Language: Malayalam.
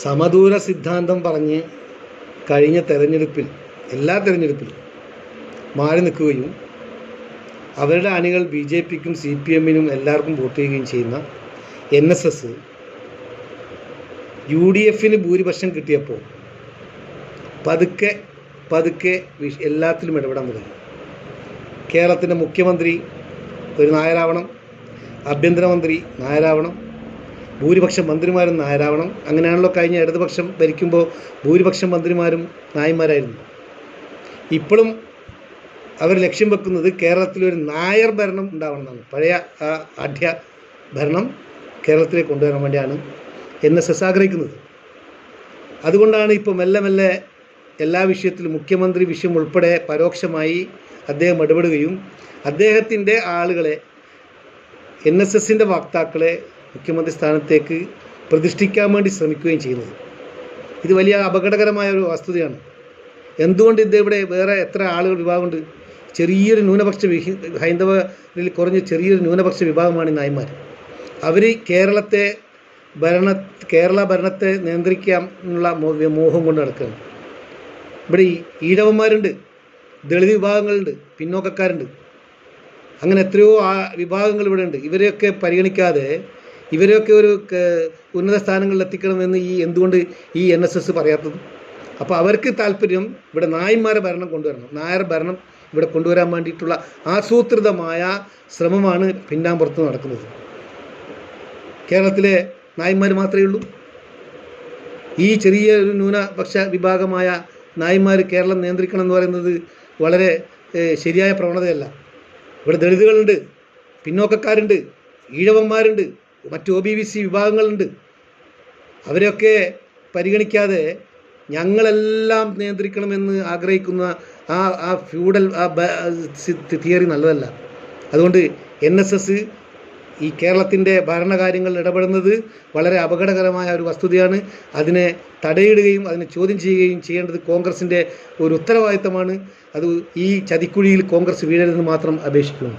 സമദൂര സിദ്ധാന്തം പറഞ്ഞ് കഴിഞ്ഞ തെരഞ്ഞെടുപ്പിൽ എല്ലാ തെരഞ്ഞെടുപ്പിലും മാറി നിൽക്കുകയും അവരുടെ അണികൾ BJPക്കും CPMനും എല്ലാവർക്കും വോട്ട് ചെയ്യുകയും ചെയ്യുന്ന NSS UDFന് ഭൂരിപക്ഷം കിട്ടിയപ്പോൾ പതുക്കെ എല്ലാത്തിലും ഇടപെടാൻ തുടങ്ങി. കേരളത്തിൻ്റെ മുഖ്യമന്ത്രി ഒരു നായരാവണം, ആഭ്യന്തരമന്ത്രി നായരാവണം, ഭൂരിപക്ഷം മന്ത്രിമാരും നായരാവണം. അങ്ങനെയാണല്ലോ കഴിഞ്ഞ ഇടതുപക്ഷം ഭരിക്കുമ്പോൾ ഭൂരിപക്ഷം മന്ത്രിമാരും നായന്മാരായിരുന്നു. ഇപ്പോഴും അവർ ലക്ഷ്യം വെക്കുന്നത് കേരളത്തിലൊരു നായർ ഭരണം ഉണ്ടാവണമെന്നാണ്. പഴയ ആ ആഢ്യ ഭരണം കേരളത്തിലേക്ക് കൊണ്ടുവരാൻ വേണ്ടിയാണ് NSS ആഗ്രഹിക്കുന്നത്. അതുകൊണ്ടാണ് ഇപ്പോൾ മെല്ലെ എല്ലാ വിഷയത്തിലും മുഖ്യമന്ത്രി വിഷയം ഉൾപ്പെടെ പരോക്ഷമായി അദ്ദേഹം ഇടപെടുകയും അദ്ദേഹത്തിൻ്റെ ആളുകളെ NSSൻ്റെ വക്താക്കളെ മുഖ്യമന്ത്രി സ്ഥാനത്തേക്ക് പ്രതിഷ്ഠിക്കാൻ വേണ്ടി ശ്രമിക്കുകയും ചെയ്യുന്നത്. ഇത് വലിയ അപകടകരമായ ഒരു വസ്തുതയാണ്. എന്തുകൊണ്ട് ഇവിടെ വേറെ എത്ര ആളുകൾ വിഭാഗമുണ്ട്? ചെറിയൊരു ന്യൂനപക്ഷ ഹൈന്ദവരിൽ കുറഞ്ഞ ചെറിയൊരു ന്യൂനപക്ഷ വിഭാഗമാണ് ഈ നായന്മാർ. അവർ കേരള ഭരണത്തെ നിയന്ത്രിക്കാം എന്നുള്ള മോഹം കൊണ്ട് നടക്കുകയാണ്. ഇവിടെ ഈഴവന്മാരുണ്ട്, ദളിത് വിഭാഗങ്ങളുണ്ട്, പിന്നോക്കക്കാരുണ്ട്, അങ്ങനെ എത്രയോ വിഭാഗങ്ങൾ ഇവിടെ ഉണ്ട്. ഇവരെയൊക്കെ പരിഗണിക്കാതെ ഇവരെയൊക്കെ ഒരു ഉന്നത സ്ഥാനങ്ങളിൽ എത്തിക്കണമെന്ന് എന്തുകൊണ്ട് ഈ NSS പറയാത്തത്? അപ്പോൾ അവർക്ക് താല്പര്യം ഇവിടെ നായന്മാരെ ഭരണം കൊണ്ടുവരണം, നായർ ഭരണം ഇവിടെ കൊണ്ടുവരാൻ വേണ്ടിയിട്ടുള്ള ആസൂത്രിതമായ ശ്രമമാണ് പിന്നാമ്പുറത്ത് നടക്കുന്നത്. കേരളത്തിലെ നായന്മാർ മാത്രമേ ഉള്ളൂ. ഈ ചെറിയ ഒരു ന്യൂനപക്ഷ വിഭാഗമായ നായന്മാർ കേരളം നിയന്ത്രിക്കണം എന്ന് പറയുന്നത് വളരെ ശരിയായ പ്രവണതയല്ല. ഇവിടെ ദളിതുകളുണ്ട്, പിന്നോക്കക്കാരുണ്ട്, ഈഴവന്മാരുണ്ട്, മറ്റ് OBC വിഭാഗങ്ങളുണ്ട്. അവരെയൊക്കെ പരിഗണിക്കാതെ ഞങ്ങളെല്ലാം നിയന്ത്രിക്കണമെന്ന് ആഗ്രഹിക്കുന്ന ആ ഫ്യൂഡൽ തിയറി നല്ലതല്ല. അതുകൊണ്ട് NSS ഈ കേരളത്തിൻ്റെ ഭരണകാര്യങ്ങളിൽ ഇടപെടുന്നത് വളരെ അപകടകരമായ ഒരു വസ്തുതയാണ്. അതിനെ തടയിടുകയും അതിനെ ചോദ്യം ചെയ്യുകയും ചെയ്യേണ്ടത് കോൺഗ്രസിൻ്റെ ഒരു ഉത്തരവാദിത്തമാണ്. അത് ഈ ചതിക്കുഴിയിൽ കോൺഗ്രസ് വീഴരുതെന്ന് മാത്രം അപേക്ഷിക്കുന്നു.